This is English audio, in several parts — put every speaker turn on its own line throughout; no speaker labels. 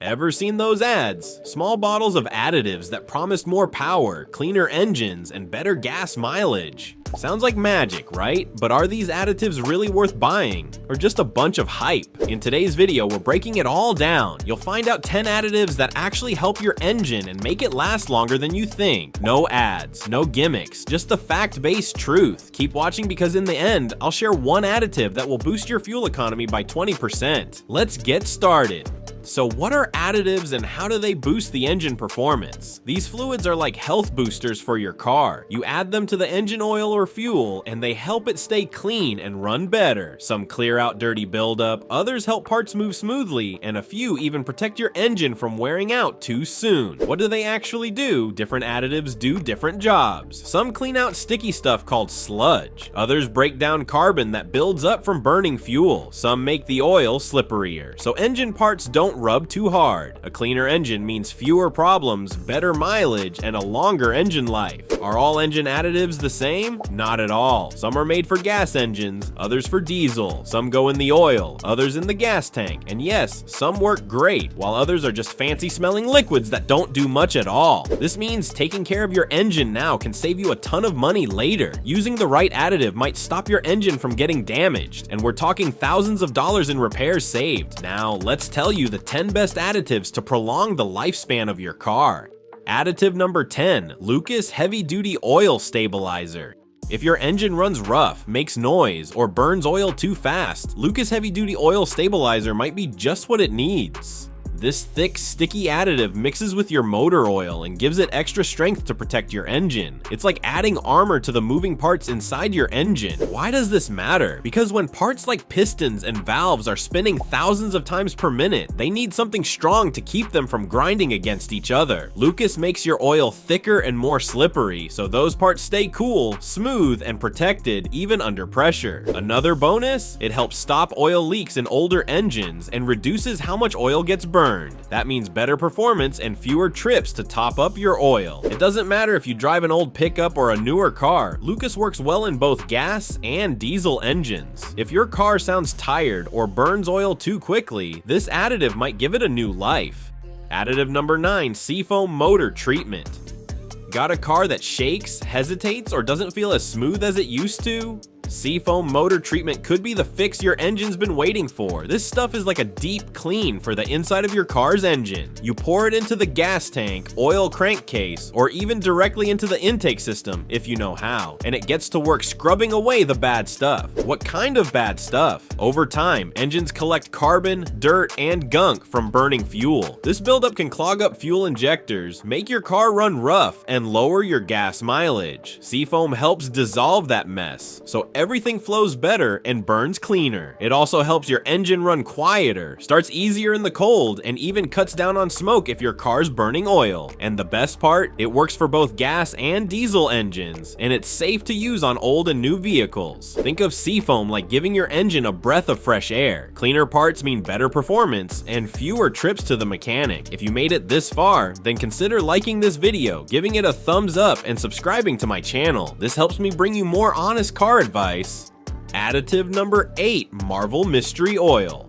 Ever seen those ads? Small bottles of additives that promised more power, cleaner engines, and better gas mileage. Sounds like magic, right? But are these additives really worth buying? Or just a bunch of hype? In today's video, we're breaking it all down. You'll find out 10 additives that actually help your engine and make it last longer than you think. No ads, no gimmicks, just the fact-based truth. Keep watching because in the end, I'll share one additive that will boost your fuel economy by 20%. Let's get started. So what are additives and how do they boost the engine performance? These fluids are like health boosters for your car. You add them to the engine oil or fuel and they help it stay clean and run better. Some clear out dirty buildup, others help parts move smoothly, and a few even protect your engine from wearing out too soon. What do they actually do? Different additives do different jobs. Some clean out sticky stuff called sludge. Others break down carbon that builds up from burning fuel. Some make the oil slipperier, so engine parts don't rub too hard. A cleaner engine means fewer problems, better mileage, and a longer engine life. Are all engine additives the same? Not at all. Some are made for gas engines, others for diesel. Some go in the oil, others in the gas tank. And yes, some work great, while others are just fancy smelling liquids that don't do much at all. This means taking care of your engine now can save you a ton of money later. Using the right additive might stop your engine from getting damaged, and we're talking thousands of dollars in repairs saved. Now, let's tell you the 10 best additives to prolong the lifespan of your car. Additive number 10, Lucas Heavy Duty Oil Stabilizer. If your engine runs rough, makes noise, or burns oil too fast, Lucas Heavy Duty Oil Stabilizer might be just what it needs. This thick, sticky additive mixes with your motor oil and gives it extra strength to protect your engine. It's like adding armor to the moving parts inside your engine. Why does this matter? Because when parts like pistons and valves are spinning thousands of times per minute, they need something strong to keep them from grinding against each other. Lucas makes your oil thicker and more slippery, so those parts stay cool, smooth, and protected even under pressure. Another bonus? It helps stop oil leaks in older engines and reduces how much oil gets burned. That means better performance and fewer trips to top up your oil. It doesn't matter if you drive an old pickup or a newer car, Lucas works well in both gas and diesel engines. If your car sounds tired or burns oil too quickly, this additive might give it a new life. Additive number 9, Seafoam Motor Treatment. Got a car that shakes, hesitates, or doesn't feel as smooth as it used to? Seafoam Motor Treatment could be the fix your engine's been waiting for. This stuff is like a deep clean for the inside of your car's engine. You pour it into the gas tank, oil crankcase, or even directly into the intake system if you know how, and it gets to work scrubbing away the bad stuff. What kind of bad stuff? Over time, engines collect carbon, dirt, and gunk from burning fuel. This buildup can clog up fuel injectors, make your car run rough, and lower your gas mileage. Seafoam helps dissolve that mess, so everything flows better and burns cleaner. It also helps your engine run quieter, starts easier in the cold, and even cuts down on smoke if your car's burning oil. And the best part? It works for both gas and diesel engines, and it's safe to use on old and new vehicles. Think of Seafoam like giving your engine a breath of fresh air. Cleaner parts mean better performance and fewer trips to the mechanic. If you made it this far, then consider liking this video, giving it a thumbs up, and subscribing to my channel. This helps me bring you more honest car advice. Additive number 8, Marvel Mystery Oil.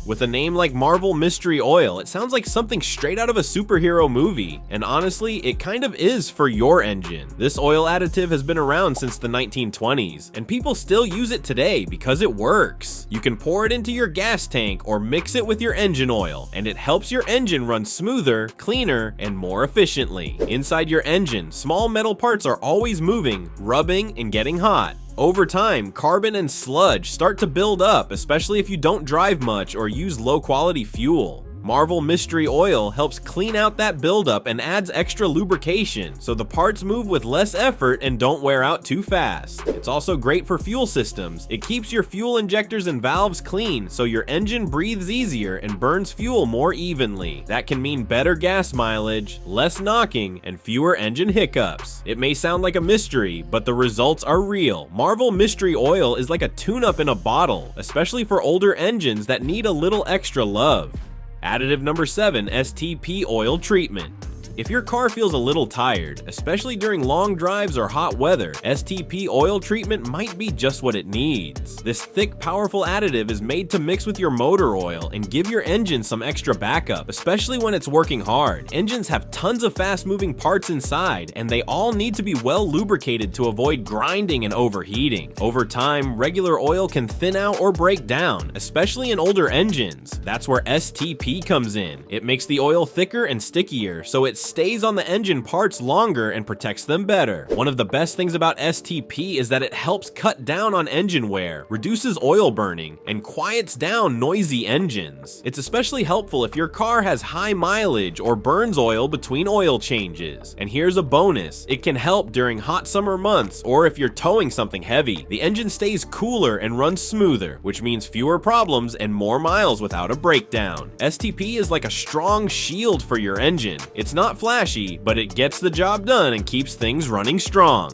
With a name like Marvel Mystery Oil, it sounds like something straight out of a superhero movie, and honestly, it kind of is for your engine. This oil additive has been around since the 1920s, and people still use it today because it works. You can pour it into your gas tank or mix it with your engine oil, and it helps your engine run smoother, cleaner, and more efficiently. Inside your engine, small metal parts are always moving, rubbing, and getting hot. Over time, carbon and sludge start to build up, especially if you don't drive much or use low-quality fuel. Marvel Mystery Oil helps clean out that buildup and adds extra lubrication, so the parts move with less effort and don't wear out too fast. It's also great for fuel systems. It keeps your fuel injectors and valves clean, so your engine breathes easier and burns fuel more evenly. That can mean better gas mileage, less knocking, and fewer engine hiccups. It may sound like a mystery, but the results are real. Marvel Mystery Oil is like a tune-up in a bottle, especially for older engines that need a little extra love. Additive number 7, STP Oil Treatment. If your car feels a little tired, especially during long drives or hot weather, STP oil treatment might be just what it needs. This thick, powerful additive is made to mix with your motor oil and give your engine some extra backup, especially when it's working hard. Engines have tons of fast-moving parts inside, and they all need to be well lubricated to avoid grinding and overheating. Over time, regular oil can thin out or break down, especially in older engines. That's where STP comes in. It makes the oil thicker and stickier, so it stays on the engine parts longer and protects them better. One of the best things about STP is that it helps cut down on engine wear, reduces oil burning, and quiets down noisy engines. It's especially helpful if your car has high mileage or burns oil between oil changes. And here's a bonus: it can help during hot summer months or if you're towing something heavy. The engine stays cooler and runs smoother, which means fewer problems and more miles without a breakdown. STP is like a strong shield for your engine. It's not flashy, but it gets the job done and keeps things running strong.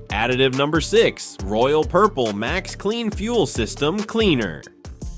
Additive number 6, Royal Purple Max Clean Fuel System Cleaner.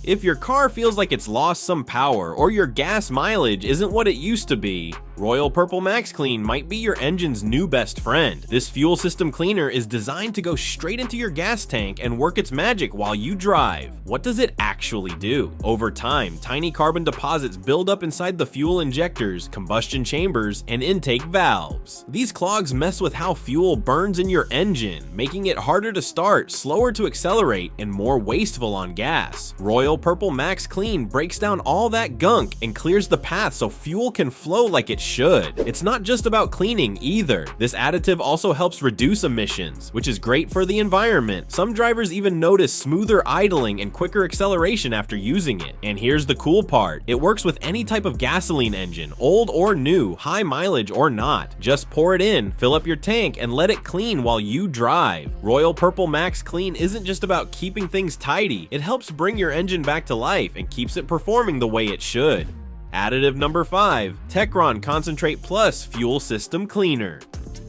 If your car feels like it's lost some power or your gas mileage isn't what it used to be, Royal Purple Max Clean might be your engine's new best friend. This fuel system cleaner is designed to go straight into your gas tank and work its magic while you drive. What does it actually do? Over time, tiny carbon deposits build up inside the fuel injectors, combustion chambers, and intake valves. These clogs mess with how fuel burns in your engine, making it harder to start, slower to accelerate, and more wasteful on gas. Royal Purple Max Clean breaks down all that gunk and clears the path so fuel can flow like it should. It's not just about cleaning either. This additive also helps reduce emissions, which is great for the environment. Some drivers even notice smoother idling and quicker acceleration after using it. And here's the cool part: it works with any type of gasoline engine, old or new, high mileage or not. Just pour it in, fill up your tank, and let it clean while you drive. Royal Purple Max Clean isn't just about keeping things tidy. It helps bring your engine back to life and keeps it performing the way it should. Additive number 5, Techron Concentrate Plus Fuel System Cleaner.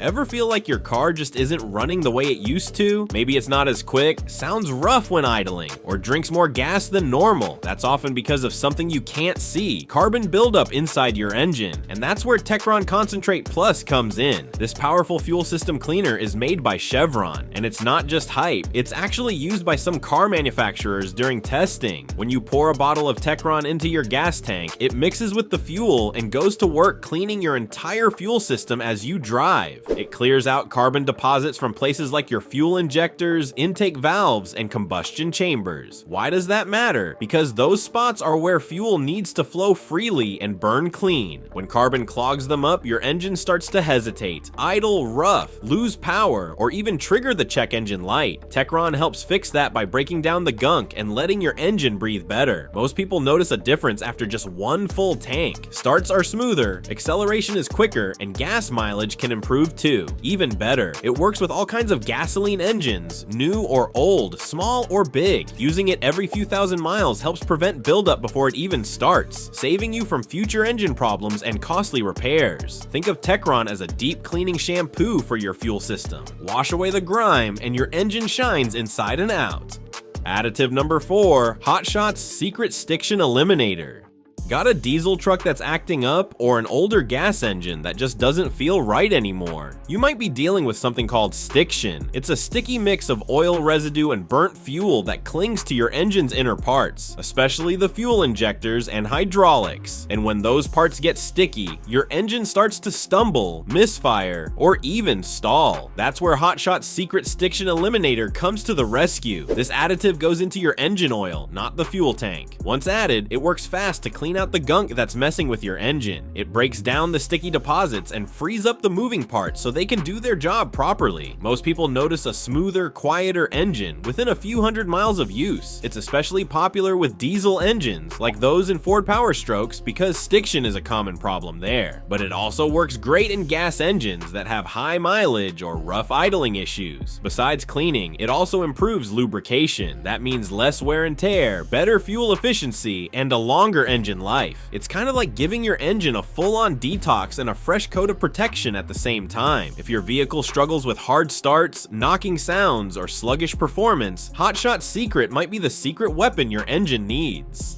Ever feel like your car just isn't running the way it used to? Maybe it's not as quick, sounds rough when idling, or drinks more gas than normal. That's often because of something you can't see: carbon buildup inside your engine. And that's where Techron Concentrate Plus comes in. This powerful fuel system cleaner is made by Chevron, and it's not just hype, it's actually used by some car manufacturers during testing. When you pour a bottle of Techron into your gas tank, it mixes with the fuel and goes to work cleaning your entire fuel system as you drive. It clears out carbon deposits from places like your fuel injectors, intake valves, and combustion chambers. Why does that matter? Because those spots are where fuel needs to flow freely and burn clean. When carbon clogs them up, your engine starts to hesitate, idle rough, lose power, or even trigger the check engine light. Techron helps fix that by breaking down the gunk and letting your engine breathe better. Most people notice a difference after just one full tank. Starts are smoother, acceleration is quicker, and gas mileage can improve too. Even better, it works with all kinds of gasoline engines, new or old, small or big. Using it every few thousand miles helps prevent buildup before it even starts, saving you from future engine problems and costly repairs. Think of Techron as a deep cleaning shampoo for your fuel system. Wash away the grime and your engine shines inside and out. Additive number 4, Hot Shot's Secret Stiction Eliminator. Got a diesel truck that's acting up, or an older gas engine that just doesn't feel right anymore? You might be dealing with something called stiction. It's a sticky mix of oil residue and burnt fuel that clings to your engine's inner parts, especially the fuel injectors and hydraulics. And when those parts get sticky, your engine starts to stumble, misfire, or even stall. That's where Hot Shot's Secret Stiction Eliminator comes to the rescue. This additive goes into your engine oil, not the fuel tank. Once added, it works fast to clean out the gunk that's messing with your engine. It breaks down the sticky deposits and frees up the moving parts so they can do their job properly. Most people notice a smoother, quieter engine within a few hundred miles of use. It's especially popular with diesel engines like those in Ford Power Strokes because stiction is a common problem there. But it also works great in gas engines that have high mileage or rough idling issues. Besides cleaning, it also improves lubrication. That means less wear and tear, better fuel efficiency, and a longer engine life. It's kind of like giving your engine a full-on detox and a fresh coat of protection at the same time. If your vehicle struggles with hard starts, knocking sounds, or sluggish performance, Hot Shot's Secret might be the secret weapon your engine needs.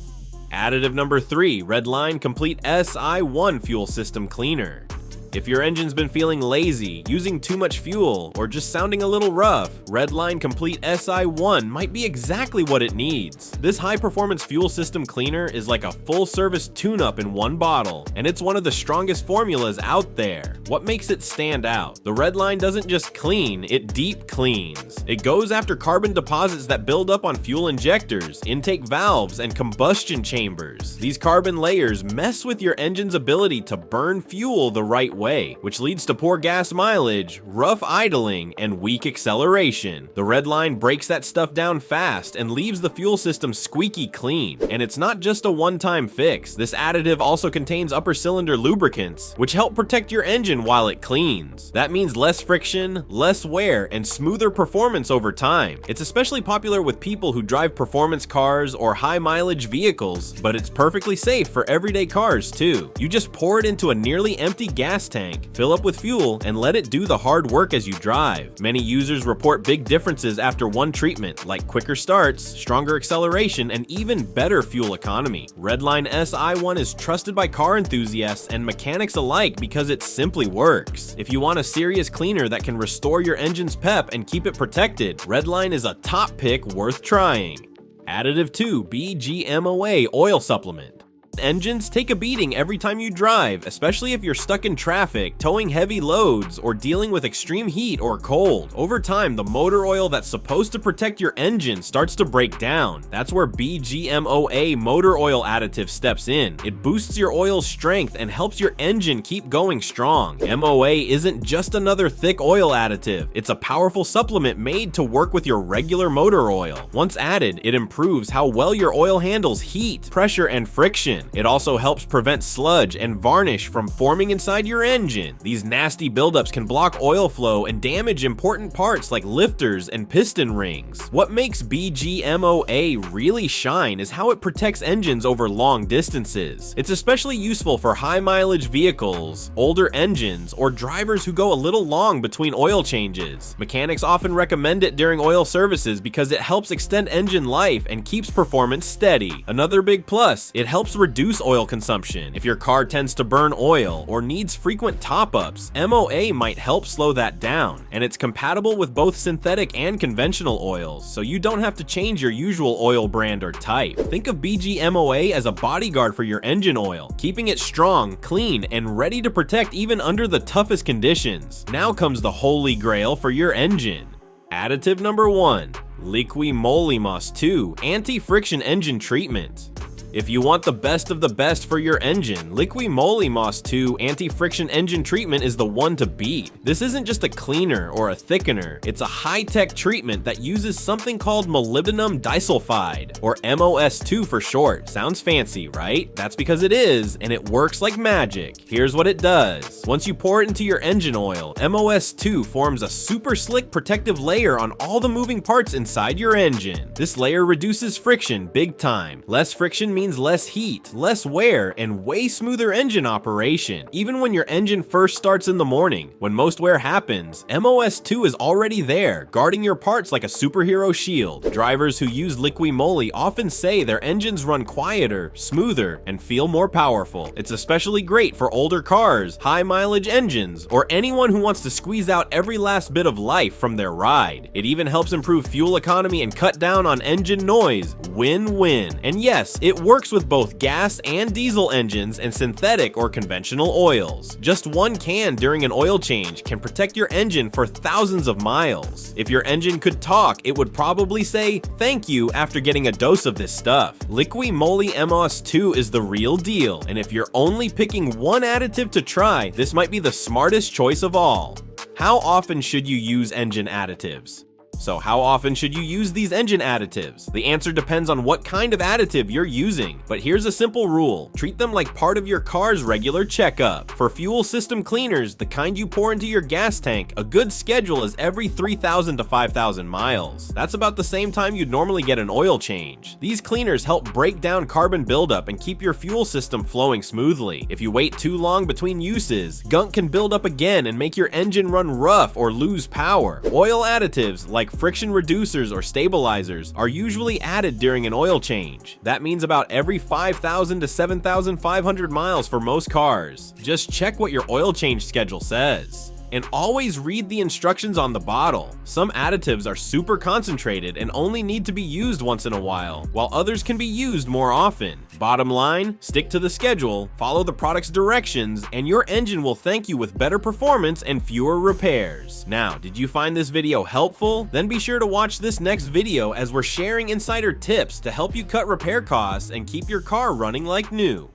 Additive number 3, Redline Complete SI1 Fuel System Cleaner. If your engine's been feeling lazy, using too much fuel, or just sounding a little rough, Redline Complete SI1 might be exactly what it needs. This high-performance fuel system cleaner is like a full-service tune-up in one bottle, and it's one of the strongest formulas out there. What makes it stand out? The Redline doesn't just clean, it deep cleans. It goes after carbon deposits that build up on fuel injectors, intake valves, and combustion chambers. These carbon layers mess with your engine's ability to burn fuel the right way, which leads to poor gas mileage, rough idling, and weak acceleration. The Redline breaks that stuff down fast and leaves the fuel system squeaky clean. And it's not just a one-time fix. This additive also contains upper cylinder lubricants, which help protect your engine while it cleans. That means less friction, less wear, and smoother performance over time. It's especially popular with people who drive performance cars or high-mileage vehicles, but it's perfectly safe for everyday cars too. You just pour it into a nearly empty gas tank, fill up with fuel, and let it do the hard work as you drive. Many users report big differences after one treatment, like quicker starts, stronger acceleration, and even better fuel economy. Redline SI1 is trusted by car enthusiasts and mechanics alike because it simply works. If you want a serious cleaner that can restore your engine's pep and keep it protected, Redline is a top pick worth trying. Additive 2 BGMOA Oil Supplement. Engines take a beating every time you drive, especially if you're stuck in traffic, towing heavy loads, or dealing with extreme heat or cold. Over time, the motor oil that's supposed to protect your engine starts to break down. That's where BGMOA motor oil additive steps in. It boosts your oil's strength and helps your engine keep going strong. MOA isn't just another thick oil additive, it's a powerful supplement made to work with your regular motor oil. Once added, it improves how well your oil handles heat, pressure, and friction. It also helps prevent sludge and varnish from forming inside your engine. These nasty buildups can block oil flow and damage important parts like lifters and piston rings. What makes BGMOA really shine is how it protects engines over long distances. It's especially useful for high-mileage vehicles, older engines, or drivers who go a little long between oil changes. Mechanics often recommend it during oil services because it helps extend engine life and keeps performance steady. Another big plus, it helps reduce oil consumption. If your car tends to burn oil or needs frequent top-ups, MOA might help slow that down, and it's compatible with both synthetic and conventional oils, so you don't have to change your usual oil brand or type. Think of BGMOA as a bodyguard for your engine oil, keeping it strong, clean, and ready to protect even under the toughest conditions. Now comes the holy grail for your engine. Additive number 1, Liqui Moly Moss 2 Anti-Friction Engine Treatment. If you want the best of the best for your engine, Liqui Moly Moss 2 Anti-Friction Engine Treatment is the one to beat. This isn't just a cleaner or a thickener, it's a high-tech treatment that uses something called molybdenum disulfide, or MOS2 for short. Sounds fancy, right? That's because it is, and it works like magic. Here's what it does. Once you pour it into your engine oil, MOS2 forms a super slick protective layer on all the moving parts inside your engine. This layer reduces friction big time. Less friction means less heat, less wear, and way smoother engine operation. Even when your engine first starts in the morning, when most wear happens, MOS2 is already there, guarding your parts like a superhero shield. Drivers who use Liqui Moly often say their engines run quieter, smoother, and feel more powerful. It's especially great for older cars, high mileage engines, or anyone who wants to squeeze out every last bit of life from their ride. It even helps improve fuel economy and cut down on engine noise. Win-win. And yes, it works with both gas and diesel engines and synthetic or conventional oils. Just one can during an oil change can protect your engine for thousands of miles. If your engine could talk, it would probably say thank you after getting a dose of this stuff. Liqui Moly MOS2 is the real deal, and if you're only picking one additive to try, this might be the smartest choice of all. How often should you use engine additives? So how often should you use these engine additives? The answer depends on what kind of additive you're using, but here's a simple rule. Treat them like part of your car's regular checkup. For fuel system cleaners, the kind you pour into your gas tank, a good schedule is every 3,000 to 5,000 miles. That's about the same time you'd normally get an oil change. These cleaners help break down carbon buildup and keep your fuel system flowing smoothly. If you wait too long between uses, gunk can build up again and make your engine run rough or lose power. Oil additives like like friction reducers or stabilizers, are usually added during an oil change. That means about every 5,000 to 7,500 miles for most cars. Just check what your oil change schedule says. And always read the instructions on the bottle. Some additives are super concentrated and only need to be used once in a while others can be used more often. Bottom line, stick to the schedule, follow the product's directions, and your engine will thank you with better performance and fewer repairs. Now, did you find this video helpful? Then be sure to watch this next video as we're sharing insider tips to help you cut repair costs and keep your car running like new.